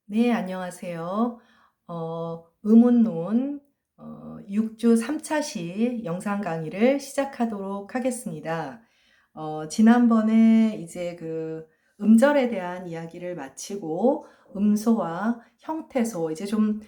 네, 안녕하세요. 의문론 6주 3차 시 영상 강의를 시작하도록 하겠습니다. 지난번에 이제 그 음절에 대한 이야기를 마치고 음소와 형태소 이제 좀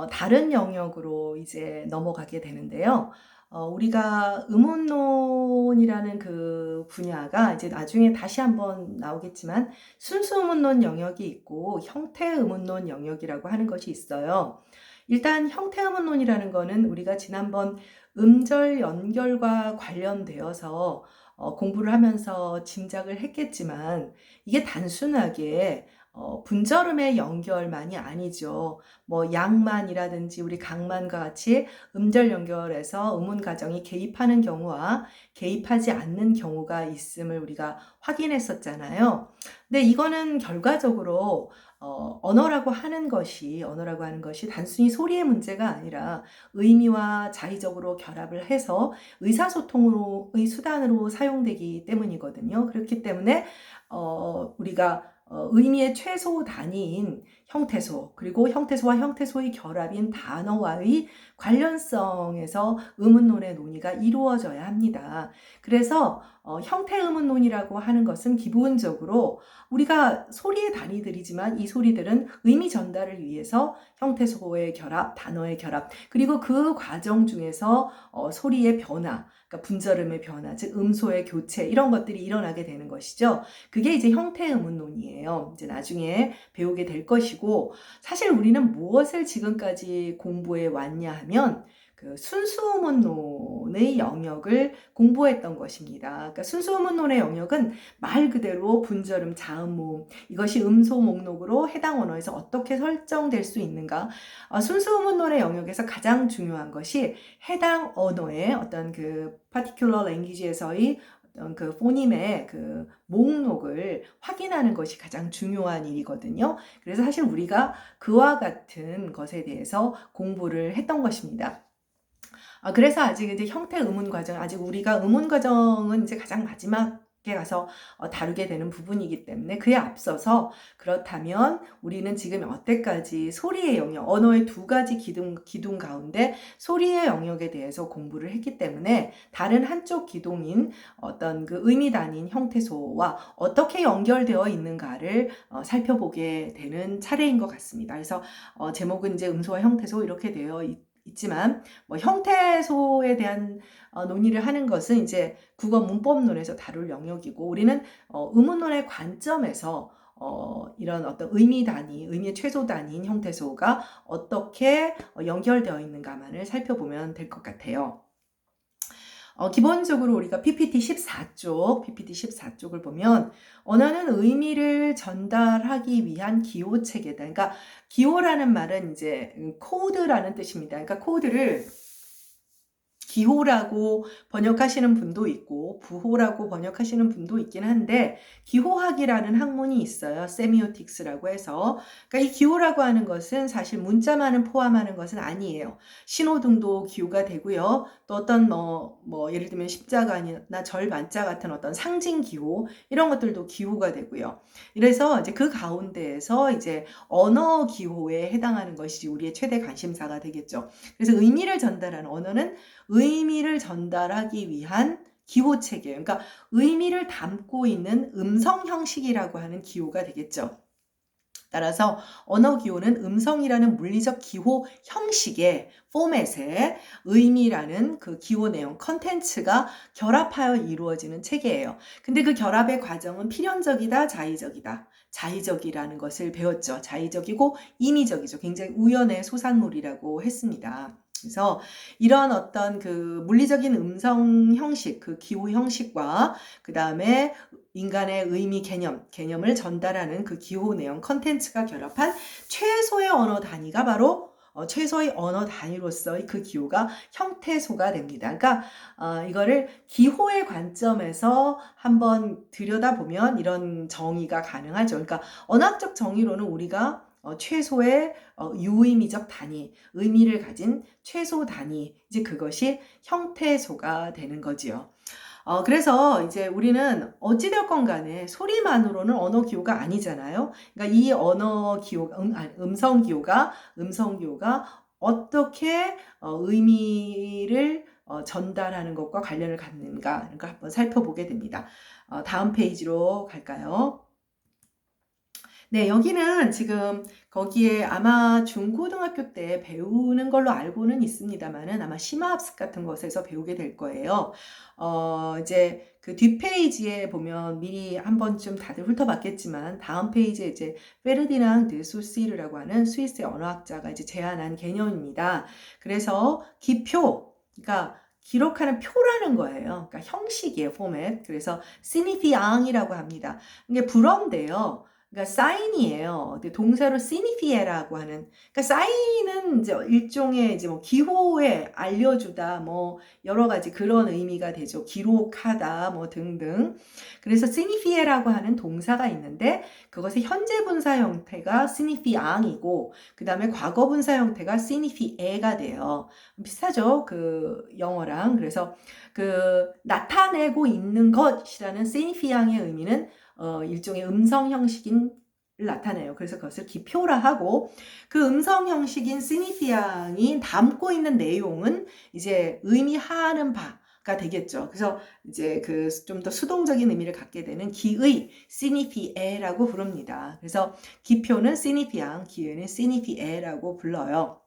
다른 영역으로 이제 넘어가게 되는데요. 우리가 의문론이라는 그 분야가 이제 나중에 다시 한번 나오겠지만 순수 의문론 영역이 있고 형태 의문론 영역이라고 하는 것이 있어요. 일단 형태 의문론이라는 거는 우리가 지난번 음절 연결과 관련되어서 공부를 하면서 짐작을 했겠지만 이게 단순하게 분절음의 연결만이 아니죠. 뭐 양만이라든지 우리 강만과 같이 음절 연결해서 의문 가정이 개입하는 경우와 개입하지 않는 경우가 있음을 우리가 확인했었잖아요. 근데 이거는 결과적으로 언어라고 하는 것이 단순히 소리의 문제가 아니라 의미와 자의적으로 결합을 해서 의사소통의 수단으로 사용되기 때문이거든요. 그렇기 때문에 우리가 의미의 최소 단위인 형태소, 그리고 형태소와 형태소의 결합인 단어와의 관련성에서 의문론의 논의가 이루어져야 합니다. 그래서 형태 의문론이라고 하는 것은 기본적으로 우리가 소리의 단위들이지만 이 소리들은 의미 전달을 위해서 형태소의 결합, 단어의 결합, 그리고 그 과정 중에서 소리의 변화, 그러니까 분절음의 변화, 즉 음소의 교체 이런 것들이 일어나게 되는 것이죠. 그게 이제 형태 의문론이에요. 이제 나중에 배우게 될 것이고, 사실 우리는 무엇을 지금까지 공부해 왔냐 하면 그 순수의문론의 영역을 공부했던 것입니다. 그러니까 순수의문론의 영역은 말 그대로 분절음, 자음, 모음 이것이 음소 목록으로 해당 언어에서 어떻게 설정될 수 있는가. 순수의문론의 영역에서 가장 중요한 것이 해당 언어의 어떤 그 particular language에서의 어떤 그 포님의 그 목록을 확인하는 것이 가장 중요한 일이거든요. 그래서 사실 우리가 그와 같은 것에 대해서 공부를 했던 것입니다. 그래서 아직 이제 형태 의문 과정, 아직 우리가 의문 과정은 이제 가장 마지막에 가서 다루게 되는 부분이기 때문에 그에 앞서서 그렇다면 우리는 지금 여태까지 소리의 영역, 언어의 두 가지 기둥 가운데 소리의 영역에 대해서 공부를 했기 때문에 다른 한쪽 기둥인 어떤 그 의미 단위인 형태소와 어떻게 연결되어 있는가를 살펴보게 되는 차례인 것 같습니다. 그래서 제목은 이제 음소와 형태소 이렇게 되어 있지만 뭐 형태소에 대한 논의를 하는 것은 이제 국어 문법론에서 다룰 영역이고 우리는 의문론의 관점에서 이런 어떤 의미 단위, 의미의 최소 단위인 형태소가 어떻게 연결되어 있는가만을 살펴보면 될 것 같아요. 기본적으로 우리가 PPT 14쪽을 보면 언어는 의미를 전달하기 위한 기호 체계다. 그러니까 기호라는 말은 이제 코드라는 뜻입니다. 그러니까 코드를 기호라고 번역하시는 분도 있고 부호라고 번역하시는 분도 있긴 한데 기호학이라는 학문이 있어요. 세미오틱스라고 해서. 그러니까 이 기호라고 하는 것은 사실 문자만을 포함하는 것은 아니에요. 신호등도 기호가 되고요. 또 어떤 예를 들면 십자가나 절반자 같은 어떤 상징 기호 이런 것들도 기호가 되고요. 그래서 이제 그 가운데에서 이제 언어 기호에 해당하는 것이 우리의 최대 관심사가 되겠죠. 그래서 의미를 전달하는 언어는 의미를 전달하기 위한 기호 체계, 그러니까 의미를 담고 있는 음성 형식이라고 하는 기호가 되겠죠. 따라서 언어 기호는 음성이라는 물리적 기호 형식의 포맷에 의미라는 그 기호 내용 컨텐츠가 결합하여 이루어지는 체계예요. 근데 그 결합의 과정은 필연적이다, 자의적이다. 자의적이라는 것을 배웠죠. 자의적이고 임의적이죠. 굉장히 우연의 소산물이라고 했습니다. 그래서 이런 어떤 그 물리적인 음성 형식, 그 기호 형식과 그 다음에 인간의 의미 개념을 전달하는 그 기호 내용 컨텐츠가 결합한 최소의 언어 단위가 바로 최소의 언어 단위로서의 그 기호가 형태소가 됩니다. 그러니까 이거를 기호의 관점에서 한번 들여다보면 이런 정의가 가능하죠. 그러니까 언어학적 정의로는 우리가 최소의 유의미적 단위, 의미를 가진 최소 단위, 이제 그것이 형태소가 되는 거지요. 그래서 이제 우리는 어찌되었건 간에 소리만으로는 언어 기호가 아니잖아요. 그러니까 이 언어 기호, 음성 기호가 어떻게 의미를 전달하는 것과 관련을 갖는가, 그러니까 한번 살펴보게 됩니다. 다음 페이지로 갈까요? 네, 여기는 지금 거기에 아마 중고등학교 때 배우는 걸로 알고는 있습니다만은 아마 심화학습 같은 것에서 배우게 될 거예요. 이제 그 뒷페이지에 보면 미리 한 번쯤 다들 훑어봤겠지만 다음 페이지에 이제 페르디낭 드 소시르라고 하는 스위스의 언어학자가 이제 제안한 개념입니다. 그래서 기표, 그러니까 기록하는 표라는 거예요. 그러니까 형식이에요, 포맷. 그래서 시니피앙이라고 합니다. 이게 불어인데요. 그러니까 사인이에요. 동사로 signifi에라고 하는, 그러니까 사인은 이제 일종의 이제 뭐 기호에 알려주다, 뭐 여러 가지 그런 의미가 되죠. 기록하다, 뭐 등등. 그래서 signifie라고 하는 동사가 있는데 그것의 현재 분사 형태가 signifiang이고 그 다음에 과거 분사 형태가 signifie가 돼요. 비슷하죠, 그 영어랑. 그래서 그 나타내고 있는 것이라는 signifiang의 의미는 일종의 음성 형식인 나타내요. 그래서 그것을 기표라 하고 그 음성 형식인 시니피앙이 담고 있는 내용은 이제 의미하는 바가 되겠죠. 그래서 이제 그 좀 더 수동적인 의미를 갖게 되는 기의 시니피에라고 부릅니다. 그래서 기표는 시니피앙, 기의는 시니피에라고 불러요.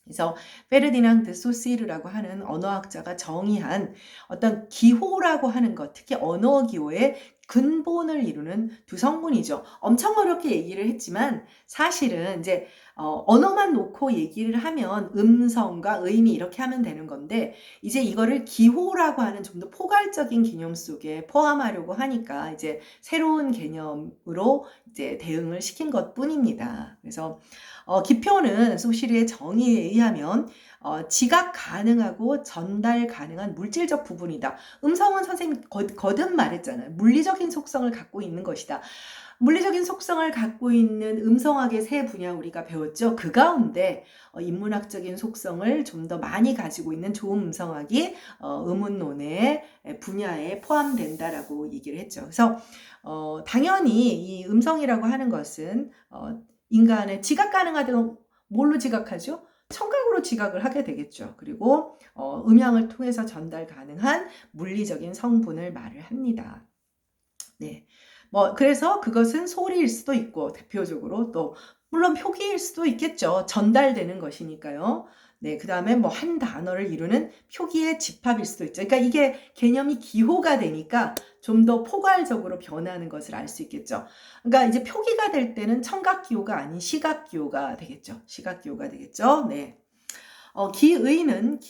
그래서 페르디낭드 소시르라고 하는 언어학자가 정의한 어떤 기호라고 하는 것, 특히 언어 기호의 근본을 이루는 두 성분이죠. 엄청 어렵게 얘기를 했지만 사실은 이제 언어만 놓고 얘기를 하면 음성과 의미 이렇게 하면 되는 건데 이제 이거를 기호라고 하는 좀 더 포괄적인 개념 속에 포함하려고 하니까 이제 새로운 개념으로 이제 대응을 시킨 것뿐입니다. 그래서 기표는 소시르의 정의에 의하면 지각 가능하고 전달 가능한 물질적 부분이다. 음성은 선생님 거듭 말했잖아요. 물리적인 속성을 갖고 있는 것이다. 물리적인 속성을 갖고 있는 음성학의 세 분야 우리가 배웠죠. 그 가운데 인문학적인 속성을 좀 더 많이 가지고 있는 좋은 음성학이 음운론의 분야에 포함된다라고 얘기를 했죠. 그래서 당연히 이 음성이라고 하는 것은 인간의 지각 가능하다는 뭘로 지각하죠? 청각으로 지각을 하게 되겠죠. 그리고 음향을 통해서 전달 가능한 물리적인 성분을 말을 합니다. 네. 뭐 그래서 그것은 소리일 수도 있고 대표적으로 또 물론 표기일 수도 있겠죠. 전달되는 것이니까요. 네, 그다음에 뭐 한 단어를 이루는 표기의 집합일 수도 있죠. 그러니까 이게 개념이 기호가 되니까 좀 더 포괄적으로 변하는 것을 알 수 있겠죠. 그러니까 이제 표기가 될 때는 청각 기호가 아닌 시각 기호가 되겠죠. 시각 기호가 되겠죠. 네. 기의는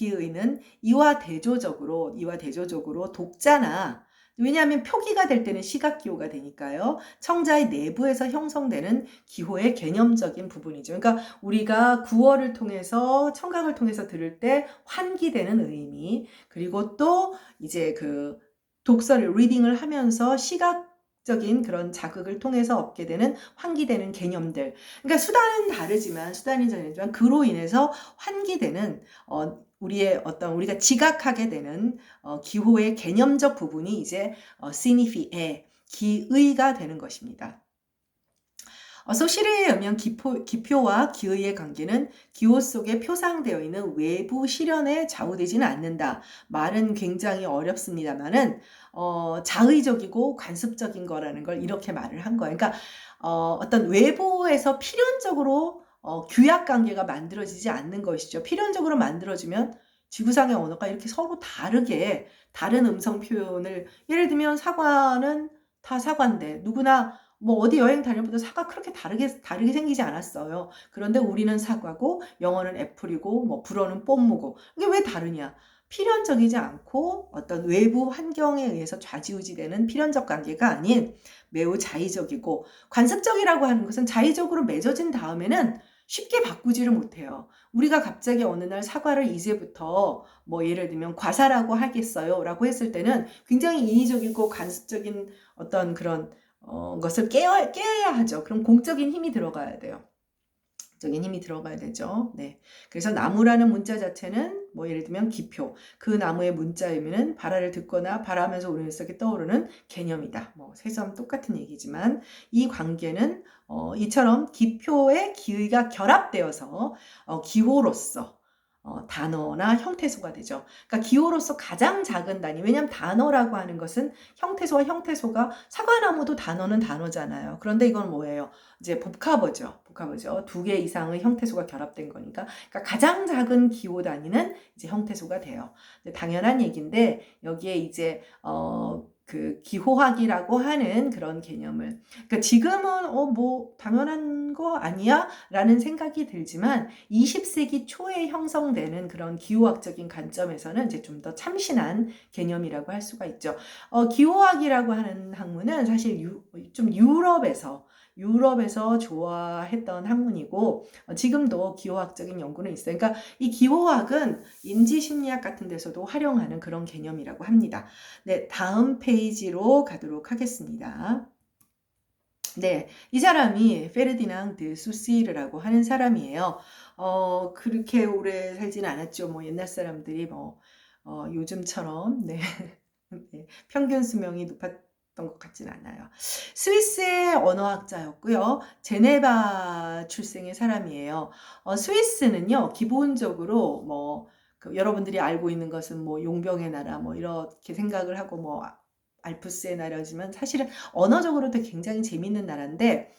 이와 대조적으로 독자나 왜냐하면 표기가 될 때는 시각 기호가 되니까요. 청자의 내부에서 형성되는 기호의 개념적인 부분이죠. 그러니까 우리가 구어를 통해서 청각을 통해서 들을 때 환기되는 의미 그리고 또 이제 그 독서를 리딩을 하면서 시각적인 그런 자극을 통해서 얻게 되는 환기되는 개념들. 그러니까 수단은 다르지만 그로 인해서 환기되는 우리의 어떤 우리가 지각하게 되는 기호의 개념적 부분이 이제 signifi에 기의가 되는 것입니다. 소시르에 의하면 기표와 기의의 관계는 기호 속에 표상되어 있는 외부 실현에 좌우되지는 않는다. 말은 굉장히 어렵습니다만은 자의적이고 관습적인 거라는 걸 이렇게 말을 한 거예요. 그러니까 어떤 외부에서 필연적으로 규약 관계가 만들어지지 않는 것이죠. 필연적으로 만들어지면 지구상의 언어가 이렇게 서로 다르게 다른 음성 표현을 예를 들면 사과는 다 사과인데 누구나 뭐 어디 여행 다녀보도 사과 그렇게 다르게 생기지 않았어요. 그런데 우리는 사과고 영어는 애플이고 뭐 불어는 뽐무고 이게 왜 다르냐? 필연적이지 않고 어떤 외부 환경에 의해서 좌지우지되는 필연적 관계가 아닌 매우 자의적이고 관습적이라고 하는 것은 자의적으로 맺어진 다음에는 쉽게 바꾸지를 못해요. 우리가 갑자기 어느 날 사과를 이제부터 뭐 예를 들면 과사라고 하겠어요 라고 했을 때는 굉장히 인위적이고 관습적인 어떤 그런 것을 깨야 하죠. 그럼 공적인 힘이 들어가야 돼요. 적인 힘이 들어가야 되죠. 네. 그래서 나무라는 문자 자체는 뭐 예를 들면 기표, 그 나무의 문자 의미는 바라를 듣거나 바라면서 우리 속에 떠오르는 개념이다. 뭐 세점 똑같은 얘기지만 이 관계는 이처럼 기표의 기의가 결합되어서 기호로서 단어나 형태소가 되죠. 그러니까 기호로서 가장 작은 단위. 왜냐하면 단어라고 하는 것은 형태소와 형태소가 사과나무도 단어는 단어잖아요. 그런데 이건 뭐예요? 이제 복합어죠. 복합어죠. 두 개 이상의 형태소가 결합된 거니까. 그러니까 가장 작은 기호 단위는 이제 형태소가 돼요. 당연한 얘기인데 여기에 이제 그 기호학이라고 하는 그런 개념을 그러니까 지금은 뭐 당연한 거 아니야? 라는 생각이 들지만 20세기 초에 형성되는 그런 기호학적인 관점에서는 이제 좀 더 참신한 개념이라고 할 수가 있죠. 기호학이라고 하는 학문은 사실 좀 유럽에서 좋아했던 학문이고 지금도 기호학적인 연구는 있어요. 그러니까 이 기호학은 인지심리학 같은 데서도 활용하는 그런 개념이라고 합니다. 네, 다음 페이지로 가도록 하겠습니다. 네, 이 사람이 페르디낭드 수시르라고 하는 사람이에요. 그렇게 오래 살지는 않았죠. 뭐 옛날 사람들이 뭐 요즘처럼 네, 네, 평균 수명이 높았던 것 같진 않아요. 스위스의 언어학자였고요. 제네바 출생의 사람이에요. 스위스는요, 기본적으로 그 여러분들이 알고 있는 것은 뭐 용병의 나라 뭐 이렇게 생각을 하고 뭐 알프스의 나라지만 사실은 언어적으로도 굉장히 재밌는 나라인데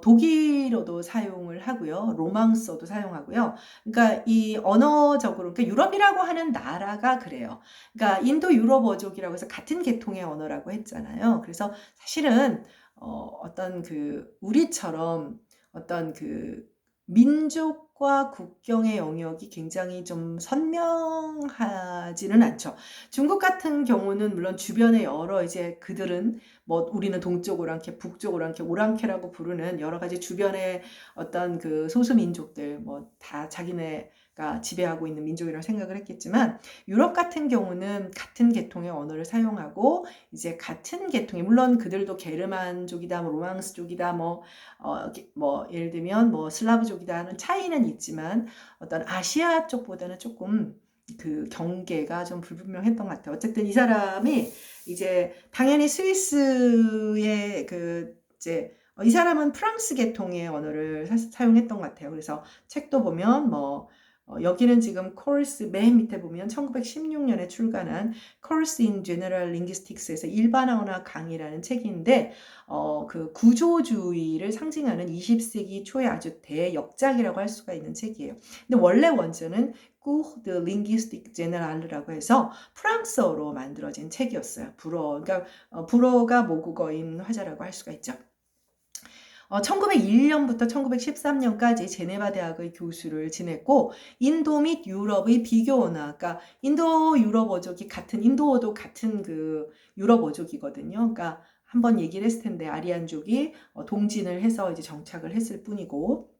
독일어도 사용을 하고요. 로망서도 사용하고요. 그러니까 이 언어적으로 그러니까 유럽이라고 하는 나라가 그래요. 그러니까 인도 유럽 어족이라고 해서 같은 계통의 언어라고 했잖아요. 그래서 사실은 어떤 그 우리처럼 어떤 그 민족과 국경의 영역이 굉장히 좀 선명하지는 않죠. 중국 같은 경우는 물론 주변에 여러 이제 그들은 뭐 우리는 동쪽 오랑캐, 북쪽 오랑캐, 오랑캐라고 부르는 여러 가지 주변의 어떤 그 소수민족들 뭐 다 자기네가 지배하고 있는 민족이라고 생각을 했겠지만 유럽 같은 경우는 같은 계통의 언어를 사용하고 이제 같은 계통의 물론 그들도 게르만족이다, 뭐 로망스족이다, 뭐 예를 들면 뭐 슬라브족이다 하는 차이는 있지만 어떤 아시아 쪽보다는 조금 그 경계가 좀 불분명했던 것 같아요. 어쨌든 이 사람이 이제 당연히 스위스의 그 이제 이 사람은 프랑스 계통의 언어를 사용했던 것 같아요. 그래서 책도 보면 여기는 지금 코र्스 맨 밑에 보면 1916년에 출간한 Course in General Linguistics에서 일반 언어 강의라는 책인데 그 구조주의를 상징하는 20세기 초의 아주 대역작이라고 할 수가 있는 책이에요. 근데 원래 원전은 Cours de Linguistique Générale라고 해서 프랑스어로 만들어진 책이었어요. 그러니까 불어가 모국어인 화자라고 할 수가 있죠. 1901년부터 1913년까지 제네바 대학의 교수를 지냈고 인도 및 유럽의 비교 언어, 그러니까 인도 유럽 어족이 같은 인도어도 같은 그 유럽 어족이거든요. 그러니까 한번 얘기를 했을 텐데 아리안족이 동진을 해서 이제 정착을 했을 뿐이고.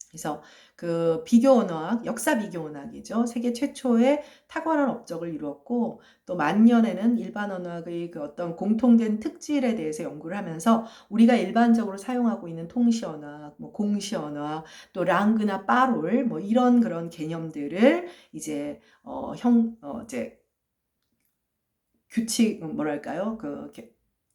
그래서 그 비교 언어학, 역사 비교 언어학이죠. 세계 최초의 탁월한 업적을 이루었고 또 만년에는 일반 언어학의 그 어떤 공통된 특질에 대해서 연구를 하면서 우리가 일반적으로 사용하고 있는 통시 언어학, 뭐 공시 언어학, 또 랑그나 빠롤 뭐 이런 그런 개념들을 이제 이제 규칙 뭐랄까요?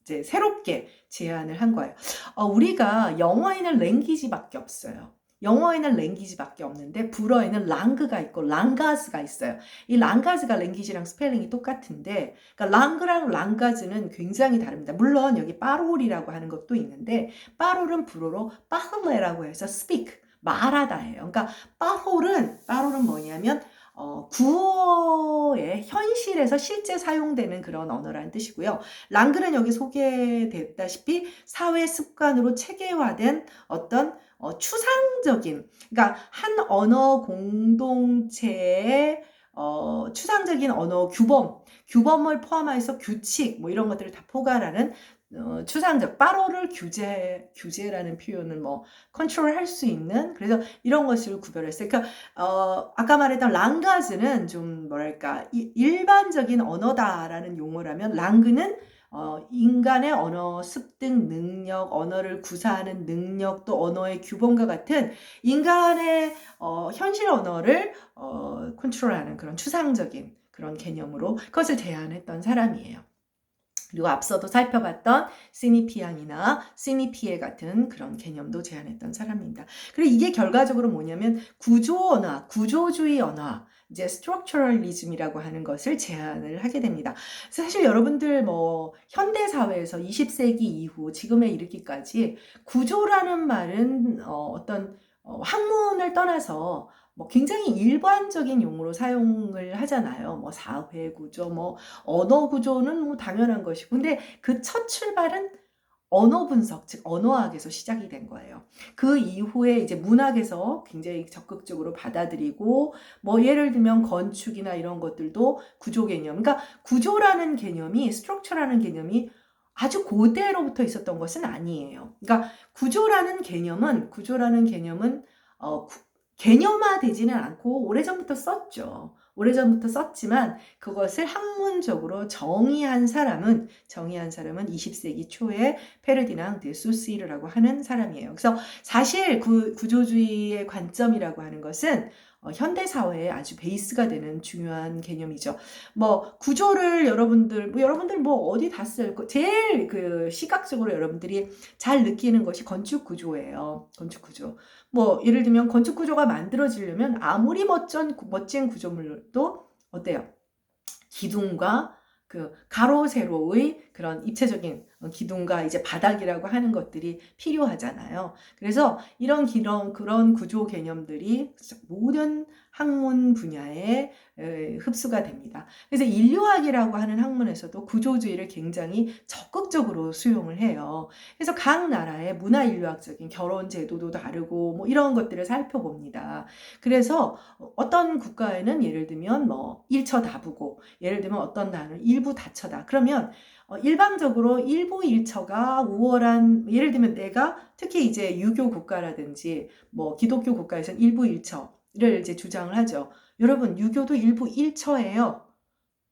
이제 새롭게 제안을 한 거예요. 우리가 영어에는 랭귀지밖에 없어요. 영어에는 랭귀지밖에 없는데 불어에는 랑그가 있고 랑가즈가 있어요. 이 랑가즈가 랭귀지랑 스펠링이 똑같은데 그러니까 랑그랑 랑가즈는 굉장히 다릅니다. 물론 여기 빠롤이라고 하는 것도 있는데 빠롤은 불어로 빠흐레라고 해서 speak 말하다예요. 그러니까 빠롤은 뭐냐면 구어의 현실에서 실제 사용되는 그런 언어라는 뜻이고요. 랑그는 여기 소개됐다시피 사회 습관으로 체계화된 어떤 추상적인, 그러니까 한 언어 공동체의 추상적인 언어 규범을 포함해서 규칙, 뭐 이런 것들을 다 포괄하는 추상적, 빠로를 규제라는 표현은 컨트롤 할 수 있는, 그래서 이런 것을 구별했어요. 그러니까, 아까 말했던 랑가즈는 좀 뭐랄까, 일반적인 언어다라는 용어라면, 랑그는 인간의 언어 습득 능력, 언어를 구사하는 능력, 또 언어의 규범과 같은 인간의 현실 언어를 컨트롤하는 그런 추상적인 그런 개념으로 그것을 제안했던 사람이에요. 그리고 앞서도 살펴봤던 시니피앙이나 시니피에 같은 그런 개념도 제안했던 사람입니다. 그리고 이게 결과적으로 뭐냐면 구조 언어, 구조주의 언어, 이제 스트럭처럴리즘이라고 하는 것을 제안을 하게 됩니다. 사실 여러분들 뭐 현대 사회에서 20세기 이후 지금에 이르기까지 구조라는 말은 어떤 학문을 떠나서 뭐 굉장히 일반적인 용어로 사용을 하잖아요. 뭐 사회 구조, 뭐 언어 구조는 뭐 당연한 것이고, 근데 그 첫 출발은 언어 분석, 즉 언어학에서 시작이 된 거예요. 그 이후에 이제 문학에서 굉장히 적극적으로 받아들이고, 뭐 예를 들면 건축이나 이런 것들도 구조 개념, 그러니까 구조라는 개념이, 스트럭처라는 개념이 아주 고대로부터 있었던 것은 아니에요. 그러니까 구조라는 개념은 개념화되지는 않고 오래전부터 썼죠. 오래전부터 썼지만 그것을 학문적으로 정의한 사람은 20세기 초에 페르디낭 드 소시르라고 하는 사람이에요. 그래서 사실 구조주의의 관점이라고 하는 것은 현대 사회에 아주 베이스가 되는 중요한 개념이죠. 뭐 구조를 여러분들 뭐 어디 다 쓸 거, 제일 그 시각적으로 여러분들이 잘 느끼는 것이 건축 구조예요. 건축 구조. 뭐 예를 들면 건축 구조가 만들어지려면 아무리 멋진 구조물도 어때요? 기둥과 그 가로 세로의 그런 입체적인 기둥과 이제 바닥이라고 하는 것들이 필요하잖아요. 그래서 그런 구조 개념들이 모든 학문 분야에 흡수가 됩니다. 그래서 인류학이라고 하는 학문에서도 구조주의를 굉장히 적극적으로 수용을 해요. 그래서 각 나라의 문화인류학적인 결혼 제도도 다르고 뭐 이런 것들을 살펴봅니다. 그래서 어떤 국가에는 예를 들면 뭐 일처다부고, 예를 들면 어떤 나라는 일부 다처다. 그러면 일방적으로 일부 일처가 우월한, 예를 들면 내가 특히 이제 유교 국가라든지 뭐 기독교 국가에서는 일부 일처를 이제 주장을 하죠. 여러분, 유교도 일부 일처예요.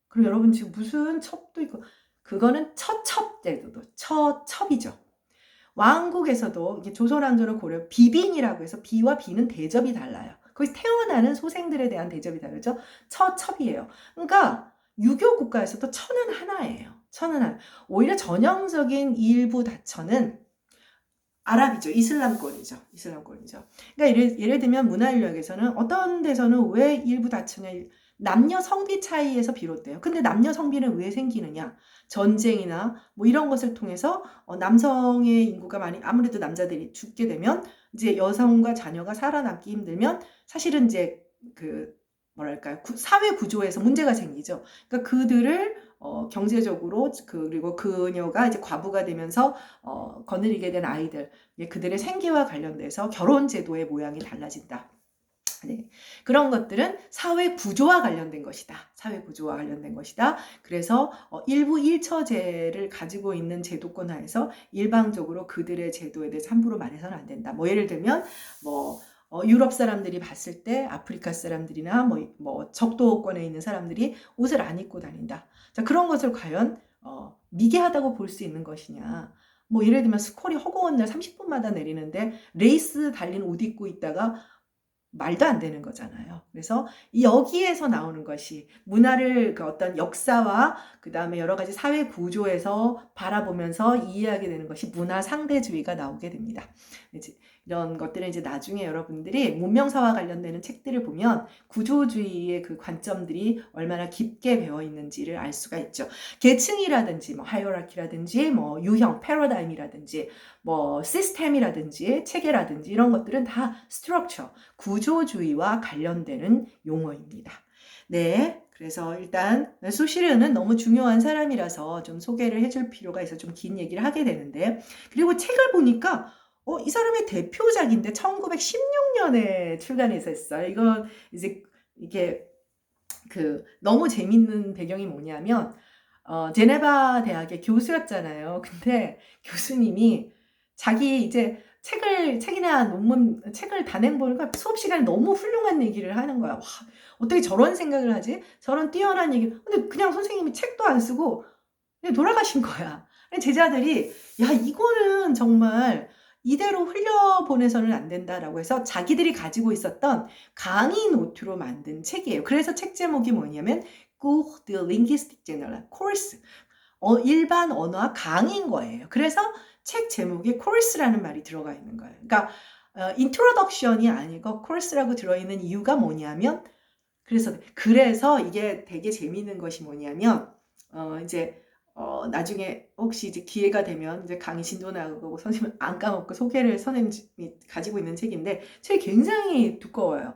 그럼 여러분 지금 무슨 첩도 있고, 그거는 처첩제도도 처첩이죠. 왕국에서도 이게 조선왕조를 고려 비빈이라고 해서 비와 비는 대접이 달라요. 거기서 태어나는 소생들에 대한 대접이 다르죠. 처첩이에요. 그러니까 유교 국가에서도 처는 하나예요. 처는 하나. 오히려 전형적인 일부 다처는 아랍이죠. 이슬람권이죠. 그러니까 예를 들면 문화인류학에서는 어떤 데서는 왜 일부 다처냐, 남녀 성비 차이에서 비롯돼요. 근데 남녀 성비는 왜 생기느냐? 전쟁이나 뭐 이런 것을 통해서 남성의 인구가 아무래도 남자들이 죽게 되면 이제 여성과 자녀가 살아남기 힘들면 사실은 이제 그 뭐랄까요? 사회 구조에서 문제가 생기죠. 그러니까 그들을 경제적으로 그리고 그녀가 이제 과부가 되면서 거느리게 된 아이들, 그들의 생계와 관련돼서 결혼 제도의 모양이 달라진다. 네. 그런 것들은 사회 구조와 관련된 것이다. 그래서 일부 일처제를 가지고 있는 제도권 하에서 일방적으로 그들의 제도에 대해서 함부로 말해서는 안 된다. 뭐 예를 들면 뭐 유럽 사람들이 봤을 때 아프리카 사람들이나 뭐 적도권에 있는 사람들이 옷을 안 입고 다닌다. 자, 그런 것을 과연 미개하다고 볼 수 있는 것이냐. 뭐 예를 들면 스콜이 허공원 날 30분마다 내리는데 레이스 달린 옷 입고 있다가 말도 안 되는 거잖아요. 그래서 여기에서 나오는 것이 문화를 그 어떤 역사와 그 다음에 여러 가지 사회 구조에서 바라보면서 이해하게 되는 것이 문화 상대주의가 나오게 됩니다. 이런 것들은 이제 나중에 여러분들이 문명사와 관련되는 책들을 보면 구조주의의 그 관점들이 얼마나 깊게 배어 있는지를 알 수가 있죠. 계층이라든지 뭐 하이어라키라든지 뭐 유형 패러다임이라든지 뭐 시스템이라든지 체계라든지 이런 것들은 다 스트럭처, 구조주의와 관련되는 용어입니다. 네. 그래서 일단 소시르는 너무 중요한 사람이라서 좀 소개를 해줄 필요가 있어 좀 긴 얘기를 하게 되는데, 그리고 책을 보니까 이 사람의 대표작인데 1916년에 출간했었어요. 이건 이제 이게 너무 재밌는 배경이 뭐냐면 제네바 대학의 교수였잖아요. 근데 교수님이 자기 이제 책이나 논문, 책을 단행 보니까 수업 시간에 너무 훌륭한 얘기를 하는 거야. 와, 어떻게 저런 생각을 하지? 저런 뛰어난 얘기. 근데 그냥 선생님이 책도 안 쓰고 그냥 돌아가신 거야. 제자들이 야 이거는 정말 이대로 흘려보내서는 안 된다라고 해서 자기들이 가지고 있었던 강의 노트로 만든 책이에요. 그래서 책 제목이 뭐냐면 Cours de Linguistique Générale, 코र्스. 일반 언어학 강의인 거예요. 그래서 책 제목에 코र्스라는 말이 들어가 있는 거예요. 그러니까 인트로덕션이 아니고 코र्스라고 들어있는 이유가 뭐냐면 그래서 이게 되게 재미있는 것이 뭐냐면 이제 나중에 혹시 이제 기회가 되면 이제 강의 진도 나가고 선생님 안 까먹고 소개를 선생님이 가지고 있는 책인데 책이 굉장히 두꺼워요.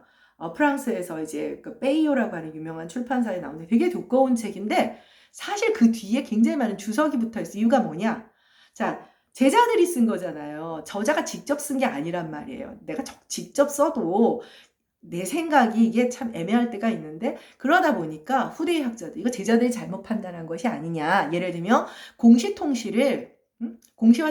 프랑스에서 이제 그 페이오라고 하는 유명한 출판사에 나오는 되게 두꺼운 책인데 사실 그 뒤에 굉장히 많은 주석이 붙어 있어요. 이유가 뭐냐? 자, 제자들이 쓴 거잖아요. 저자가 직접 쓴 게 아니란 말이에요. 내가 직접 써도 내 생각이 이게 참 애매할 때가 있는데 그러다 보니까 후대의 학자들 이거 제자들이 잘못 판단한 것이 아니냐. 예를 들면 공시와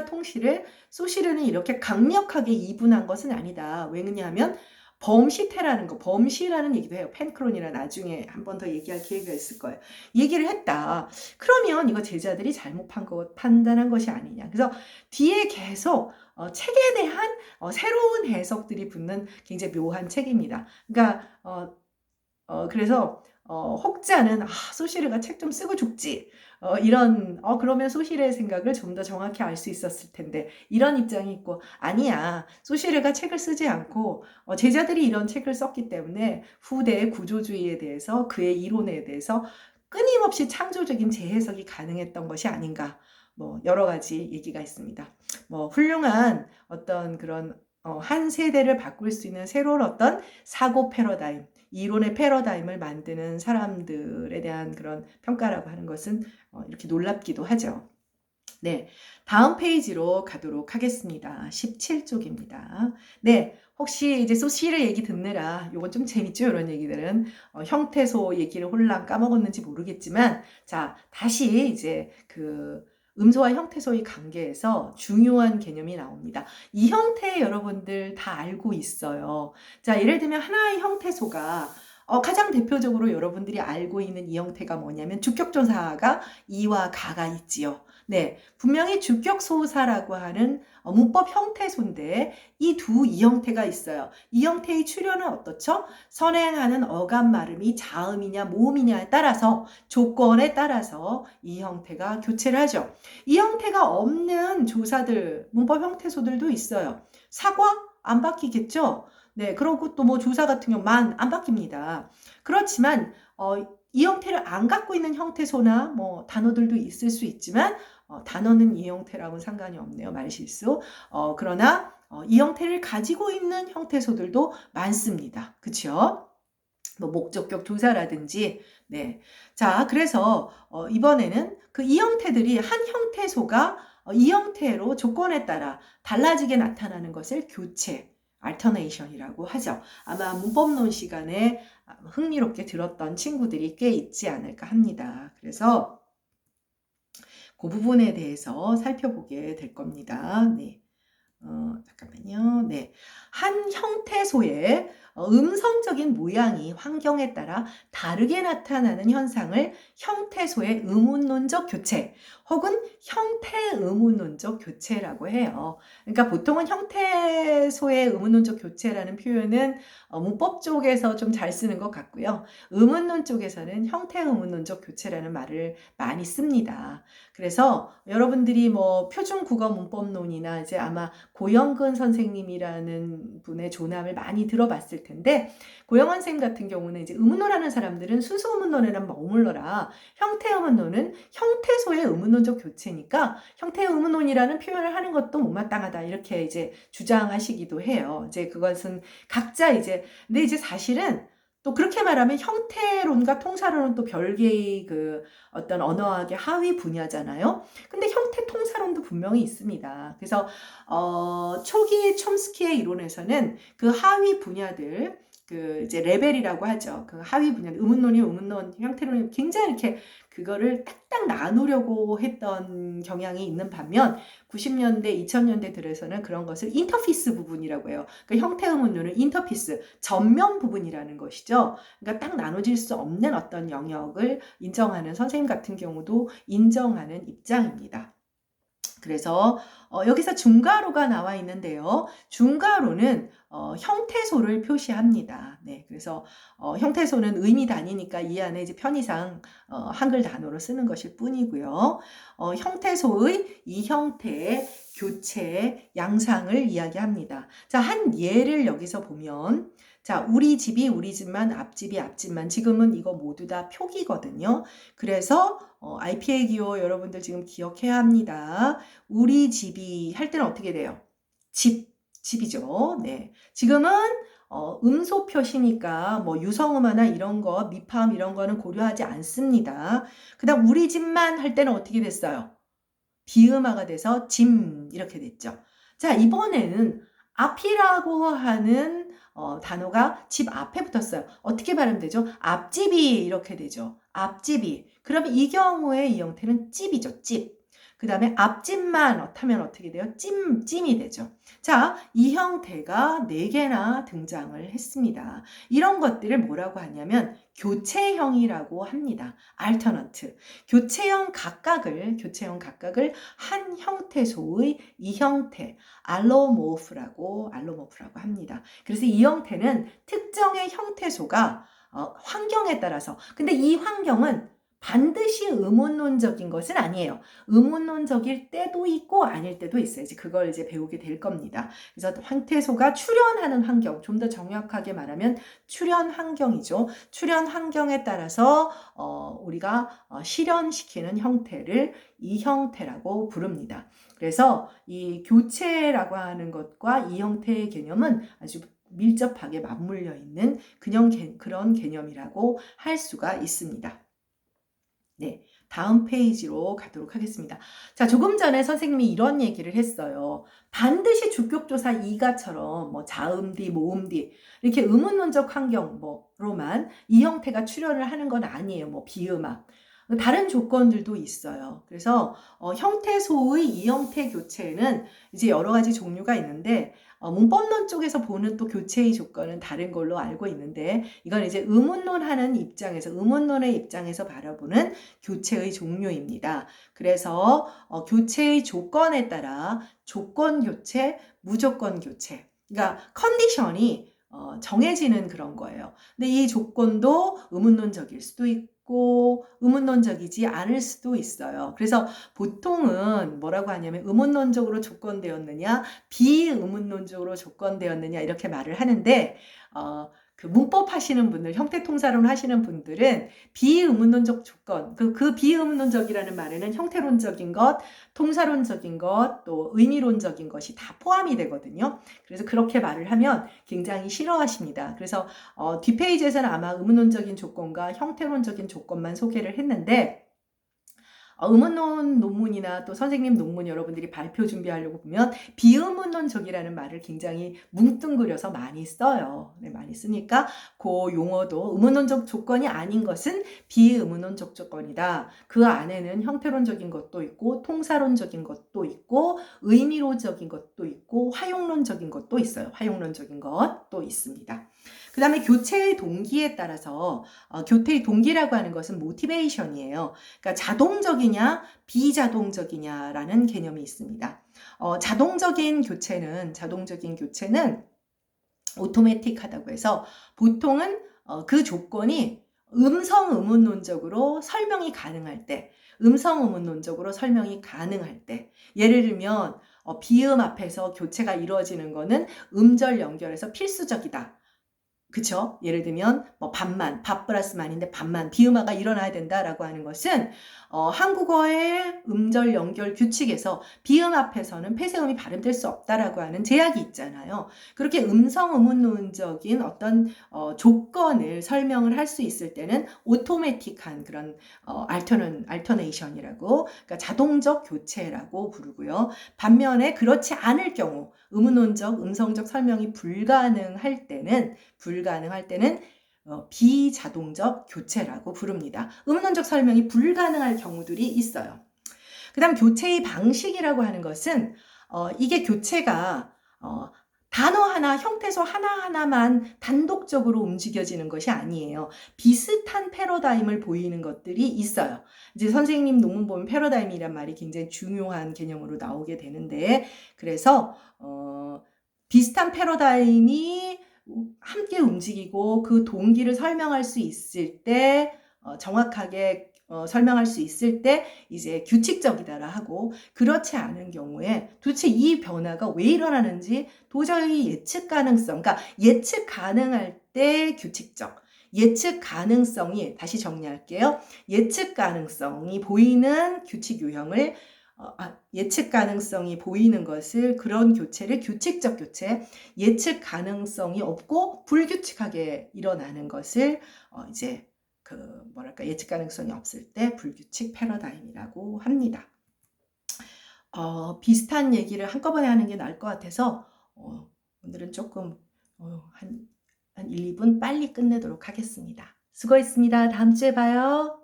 통시를 소시르는 이렇게 강력하게 이분한 것은 아니다. 왜냐하면 범시라는 얘기도 해요. 펜크론이라 나중에 한 번 더 얘기할 기회가 있을 거예요. 얘기를 했다. 그러면 이거 제자들이 잘못 판단한 것이 아니냐. 그래서 뒤에 계속 책에 대한 새로운 해석들이 붙는 굉장히 묘한 책입니다. 그러니까 그래서 혹자는 소시르가 책 좀 쓰고 죽지. 그러면 소시르의 생각을 좀 더 정확히 알 수 있었을 텐데 이런 입장이 있고 아니야. 소시르가 책을 쓰지 않고 제자들이 이런 책을 썼기 때문에 후대의 구조주의에 대해서 그의 이론에 대해서 끊임없이 창조적인 재해석이 가능했던 것이 아닌가. 뭐 여러 가지 얘기가 있습니다. 뭐 훌륭한 어떤 그런 한 세대를 바꿀 수 있는 새로운 어떤 사고 패러다임, 이론의 패러다임을 만드는 사람들에 대한 그런 평가라고 하는 것은 이렇게 놀랍기도 하죠. 네, 다음 페이지로 가도록 하겠습니다. 17쪽입니다. 네, 혹시 이제 소시르 얘기 듣느라 요건 좀 재밌죠? 이런 얘기들은 형태소 얘기를 홀랑 까먹었는지 모르겠지만 자, 다시 이제 그 음소와 형태소의 관계에서 중요한 개념이 나옵니다. 이 형태 여러분들 다 알고 있어요. 자, 예를 들면 하나의 형태소가 가장 대표적으로 여러분들이 알고 있는 이 형태가 뭐냐면 주격조사가 이와 가가 있지요. 네, 분명히 주격소사라고 하는 문법 형태소인데 이 형태가 있어요. 이 형태의 출현은 어떻죠? 선행하는 어감 발음이 자음이냐 모음이냐에 따라서 조건에 따라서 이 형태가 교체를 하죠. 이 형태가 없는 조사들, 문법 형태소들도 있어요. 사과? 안 바뀌겠죠? 네, 그리고 또 뭐 조사 같은 경우 만 안 바뀝니다. 그렇지만 이 형태를 안 갖고 있는 형태소나 뭐 단어들도 있을 수 있지만 단어는 이 형태랑은 상관이 없네요. 말실수. 그러나 이 형태를 가지고 있는 형태소들도 많습니다. 그렇죠? 뭐 목적격 조사라든지 네. 자, 그래서 이번에는 그 이 형태들이 한 형태소가 이 형태로 조건에 따라 달라지게 나타나는 것을 교체 알터네이션이라고 하죠. 아마 문법론 시간에 흥미롭게 들었던 친구들이 꽤 있지 않을까 합니다. 그래서 그 부분에 대해서 살펴보게 될 겁니다. 네. 잠깐만요. 네. 한 형태소의 음성적인 모양이 환경에 따라 다르게 나타나는 현상을 형태소의 의문론적 교체 혹은 형태의문론적 교체라고 해요. 그러니까 보통은 형태소의 의문론적 교체라는 표현은 문법 쪽에서 좀 잘 쓰는 것 같고요. 의문론 쪽에서는 형태의문론적 교체라는 말을 많이 씁니다. 그래서 여러분들이 뭐 표준국어 문법론이나 이제 아마 고영근 선생님이라는 분의 조남을 많이 들어봤을 텐데 고영근 선생님 같은 경우는 이제 의문론하는 사람들은 순수 의문론에는 머물러라. 형태 의문론은 형태소의 의문론적 교체니까 형태 의문론이라는 표현을 하는 것도 못마땅하다 이렇게 이제 주장하시기도 해요. 이제 그것은 각자 근데 이제 사실은 또 그렇게 말하면 형태론과 통사론은 또 별개의 그 어떤 언어학의 하위 분야잖아요. 근데 형태 통사론도 분명히 있습니다. 그래서 초기 촘스키의 이론에서는 그 하위 분야들 이제 레벨이라고 하죠. 그 하위 분야, 의문론이 의문론, 형태론이 굉장히 이렇게 그거를 딱딱 나누려고 했던 경향이 있는 반면 90년대, 2000년대 들어서는 그런 것을 인터피스 부분이라고 해요. 그러니까 형태 의문론은 인터피스, 전면 부분이라는 것이죠. 그러니까 딱 나눠질 수 없는 어떤 영역을 인정하는 선생님 같은 경우도 인정하는 입장입니다. 그래서 여기서 중괄호가 나와 있는데요. 중괄호는 형태소를 표시합니다. 네, 그래서 형태소는 의미 단위니까 이 안에 이제 편의상 한글 단어로 쓰는 것일 뿐이고요. 형태소의 이 형태의 교체, 양상을 이야기합니다. 자, 한 예를 여기서 보면 자, 우리 집이 우리 집만, 앞집이 앞집만. 지금은 이거 모두 다 표기거든요. 그래서 IPA 기호 여러분들 지금 기억해야 합니다. 우리 집이 할 때는 어떻게 돼요? 집이죠. 네. 지금은 음소 표시니까 뭐 유성음화나 이런 거, 미파음 이런 거는 고려하지 않습니다. 그다음 우리 집만 할 때는 어떻게 됐어요? 비음화가 돼서 짐 이렇게 됐죠. 자, 이번에는 앞이라고 하는 단어가 집 앞에 붙었어요. 어떻게 발음되죠? 앞집이 이렇게 되죠. 앞집이. 그러면 이 경우에 이 형태는 찝이죠. 찝. 그 다음에 앞집만 하면 어떻게 돼요? 찜이 되죠. 자, 이 형태가 4개나 등장을 했습니다. 이런 것들을 뭐라고 하냐면 교체형이라고 합니다. alternate. 교체형 각각을 한 형태소의 이 형태, 알로모프라고 합니다. 그래서 이 형태는 특정의 형태소가 환경에 따라서, 근데 이 환경은 반드시 의문론적인 것은 아니에요. 의문론적일 때도 있고 아닐 때도 있어요. 그걸 이제 배우게 될 겁니다. 그래서 형태소가 출현하는 환경, 좀 더 정확하게 말하면 출현 환경이죠. 출현 환경에 따라서 우리가 실현시키는 형태를 이 형태라고 부릅니다. 그래서 이 교체라고 하는 것과 이 형태의 개념은 아주 밀접하게 맞물려 있는 그런 개념이라고 할 수가 있습니다. 네, 다음 페이지로 가도록 하겠습니다. 자, 조금 전에 선생님이 이런 얘기를 했어요. 반드시 주격조사 이가처럼 뭐 자음디, 모음디 이렇게 의문론적 환경로만 이 형태가 출현을 하는 건 아니에요. 뭐 비음화. 다른 조건들도 있어요. 그래서 형태소의 이 형태 교체는 이제 여러 가지 종류가 있는데 문법론 쪽에서 보는 또 교체의 조건은 다른 걸로 알고 있는데 이건 이제 의문론의 입장에서 바라보는 교체의 종류입니다. 그래서 교체의 조건에 따라 조건 교체, 무조건 교체. 그러니까 컨디션이 정해지는 그런 거예요. 근데 이 조건도 의문론적일 수도 있고 의문론적이지 않을 수도 있어요. 그래서 보통은 뭐라고 하냐면 의문론적으로 조건되었느냐, 비의문론적으로 조건되었느냐 이렇게 말을 하는데 그 문법 하시는 분들, 형태통사론 하시는 분들은 비의문론적 조건, 그 비의문론적이라는 말에는 형태론적인 것, 통사론적인 것, 또 의미론적인 것이 다 포함이 되거든요. 그래서 그렇게 말을 하면 굉장히 싫어하십니다. 그래서 뒷페이지에서는 아마 의문론적인 조건과 형태론적인 조건만 소개를 했는데 의문론 논문이나 또 선생님 논문 여러분들이 발표 준비하려고 보면 비의문론적이라는 말을 굉장히 뭉뚱그려서 많이 써요. 네, 많이 쓰니까 그 용어도 의문론적 조건이 아닌 것은 비의문론적 조건이다. 그 안에는 형태론적인 것도 있고 통사론적인 것도 있고 의미론적인 것도 있고 화용론적인 것도 있어요. 화용론적인 것도 있습니다. 그 다음에 교체의 동기에 따라서 교체의 동기라고 하는 것은 모티베이션이에요. 그러니까 자동적이냐 비자동적이냐라는 개념이 있습니다. 자동적인 교체는 오토매틱하다고 해서 보통은 그 조건이 음성 의문론적으로 설명이 가능할 때, 예를 들면 비음 앞에서 교체가 이루어지는 것은 음절 연결해서 필수적이다. 그쵸? 예를 들면 뭐 밥 플러스 만인데 밥만 비음화가 일어나야 된다라고 하는 것은 한국어의 음절 연결 규칙에서 비음 앞에서는 폐쇄음이 발음될 수 없다라고 하는 제약이 있잖아요. 그렇게 음성 의문론적인 어떤 조건을 설명을 할 수 있을 때는 오토매틱한 그런 알터네이션이라고, 그러니까 자동적 교체라고 부르고요. 반면에 그렇지 않을 경우 음성적 설명이 불가능할 때는 불가능할 때는 비자동적 교체라고 부릅니다. 의문문적 설명이 불가능할 경우들이 있어요. 그 다음 교체의 방식이라고 하는 것은 이게 교체가 단어 하나, 형태소 하나하나만 단독적으로 움직여지는 것이 아니에요. 비슷한 패러다임을 보이는 것들이 있어요. 이제 선생님 논문 보면 패러다임이란 말이 굉장히 중요한 개념으로 나오게 되는데, 그래서 비슷한 패러다임이 함께 움직이고 그 동기를 설명할 수 있을 때 정확하게 설명할 수 있을 때 이제 규칙적이다라 하고, 그렇지 않은 경우에 도대체 이 변화가 왜 일어나는지 도저히 예측 가능성, 그러니까 예측 가능할 때 규칙적, 예측 가능성이, 다시 정리할게요. 예측 가능성이 보이는 규칙 유형을 예측 가능성이 보이는 것을, 그런 교체를 규칙적 교체, 예측 가능성이 없고 불규칙하게 일어나는 것을 이제 예측 가능성이 없을 때 불규칙 패러다임이라고 합니다. 비슷한 얘기를 한꺼번에 하는 게 나을 것 같아서 오늘은 조금 한 1, 2분 빨리 끝내도록 하겠습니다. 수고했습니다. 다음 주에 봐요.